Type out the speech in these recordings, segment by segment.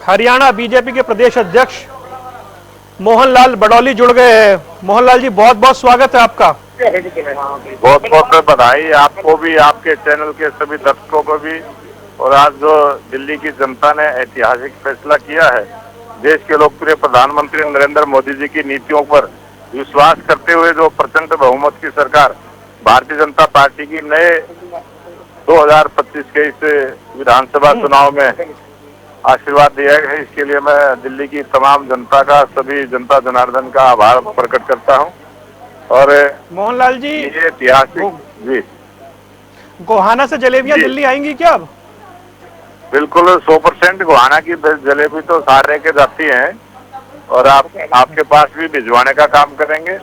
Haryana BJP के प्रदेश अध्यक्ष मोहनलाल बड़ौली जुड़ गए हैं। मोहनलाल जी, बहुत बहुत स्वागत है आपका। बहुत बहुत बधाई आपको भी, आपके चैनल के सभी दर्शकों को भी। और आज जो दिल्ली की जनता ने ऐतिहासिक फैसला किया है, देश के लोकप्रिय प्रधानमंत्री नरेंद्र मोदी जी की नीतियों पर विश्वास करते हुए जो प्रचंड बहुमत की सरकार भारतीय जनता पार्टी की नए 2025 के इस विधानसभा चुनाव में आशीर्वाद दिया है, इसके लिए मैं दिल्ली की तमाम जनता का, सभी जनता जनार्दन का आभार प्रकट करता हूं। और मोहनलाल जी, ये ऐतिहासिक जी गोहाना से जलेबियां दिल्ली आएंगी क्या अब? बिल्कुल 100% गोहाना की जलेबी तो सारे के जाती हैं, और आपके पास भी भिजवाने का काम करेंगे।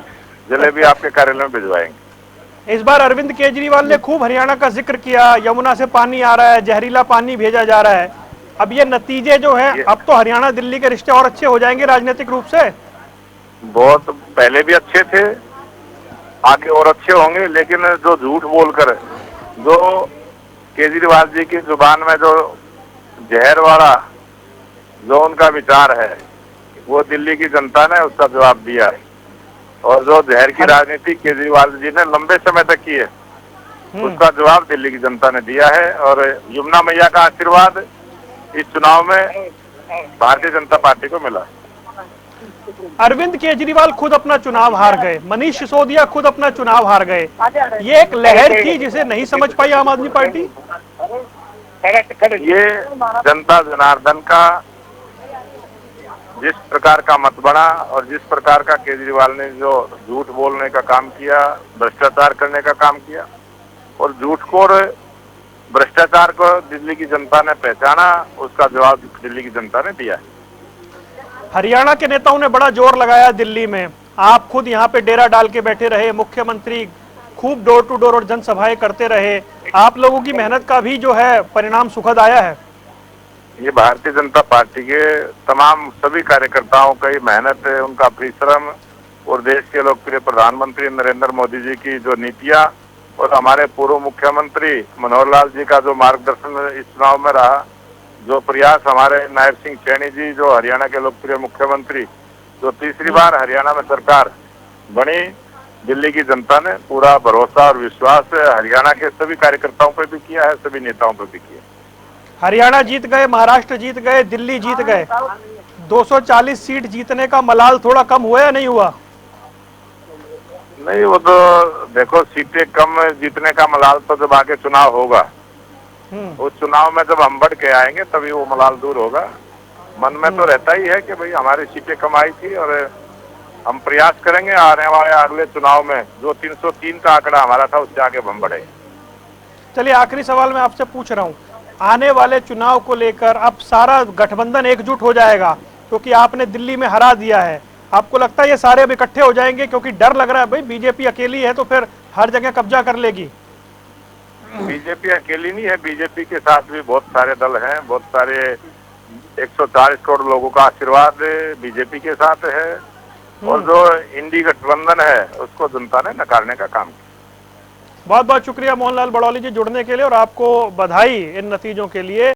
जलेबी आपके कार्यालय में भिजवाएंगे। इस बार अरविंद केजरीवाल ने खूब हरियाणा का जिक्र किया, यमुना से पानी आ रहा है, जहरीला पानी भेजा जा रहा है। अब ये नतीजे जो है, अब तो हरियाणा दिल्ली के रिश्ते और अच्छे हो जाएंगे राजनीतिक रूप से। बहुत पहले भी अच्छे थे, आगे और अच्छे होंगे, लेकिन जो झूठ बोलकर, जो केजरीवाल जी की जुबान में जो जहर वाला जो उनका विचार है, वो दिल्ली की जनता ने उसका जवाब दिया है। और जो जहर की राजनीति केजरीवाल जी ने लंबे समय तक की है, उसका जवाब दिल्ली की जनता ने दिया है। और यमुना मैया का आशीर्वाद इस चुनाव में भारतीय जनता पार्टी को मिला। अरविंद केजरीवाल खुद अपना चुनाव हार गए, मनीष सिसोदिया खुद अपना चुनाव हार गए। ये एक लहर थी जिसे नहीं समझ पाई आम आदमी पार्टी। ये जनता जनार्दन का जिस प्रकार का मत बना, और जिस प्रकार का केजरीवाल ने जो झूठ बोलने का काम किया, भ्रष्टाचार करने का काम किया, और झूठ को और भ्रष्टाचार को दिल्ली की जनता ने पहचाना, उसका जवाब दिल्ली की जनता ने दिया है। हरियाणा के नेताओं ने बड़ा जोर लगाया दिल्ली में। आप खुद यहाँ पे डेरा डाल के बैठे रहे, मुख्यमंत्री खूब डोर टू डोर और जनसभाएं करते रहे। आप लोगों की मेहनत का भी जो है परिणाम सुखद आया है। ये भारतीय जनता पार्टी के तमाम सभी कार्यकर्ताओं की मेहनत है, उनका परिश्रम, और देश के लोकप्रिय प्रधानमंत्री नरेंद्र मोदी जी की जो नीतियां, और हमारे पूर्व मुख्यमंत्री मनोहर लाल जी का जो मार्गदर्शन इस चुनाव में रहा, जो प्रयास हमारे नायब सिंह सैनी जी, जो हरियाणा के लोकप्रिय मुख्यमंत्री, जो तीसरी बार हरियाणा में सरकार बनी, दिल्ली की जनता ने पूरा भरोसा और विश्वास हरियाणा के सभी कार्यकर्ताओं पर भी किया है, सभी नेताओं पर भी किया। हरियाणा जीत गए, महाराष्ट्र जीत गए, दिल्ली जीत गए। 240 सीट जीतने का मलाल थोड़ा कम हुआ या नहीं हुआ? नहीं, वो तो देखो, सीटें कम जीतने का मलाल तो जब आगे चुनाव होगा, उस चुनाव में जब हम बढ़ के आएंगे तभी वो मलाल दूर होगा। मन में तो रहता ही है कि भाई हमारी सीटें कम आई थी, और हम प्रयास करेंगे आने वाले अगले चुनाव में जो 303 का आंकड़ा हमारा था, उससे आगे हम बढ़े। चलिए, आखिरी सवाल मैं आपसे पूछ रहा हूँ, आने वाले चुनाव को लेकर अब सारा गठबंधन एकजुट हो जाएगा, क्योंकि आपने दिल्ली में हरा दिया है। आपको लगता है ये सारे अब इकट्ठे हो जाएंगे? क्योंकि डर लग रहा है भाई, बीजेपी अकेली है तो फिर हर जगह कब्जा कर लेगी। बीजेपी अकेली नहीं है, बीजेपी के साथ भी बहुत सारे दल हैं, बहुत सारे 140 करोड़ लोगों का आशीर्वाद बीजेपी के साथ है, और जो इंडी गठबंधन है उसको जनता ने नकारने का काम किया। बहुत बहुत शुक्रिया मोहनलाल बड़ौली जी जुड़ने के लिए, और आपको बधाई इन नतीजों के लिए।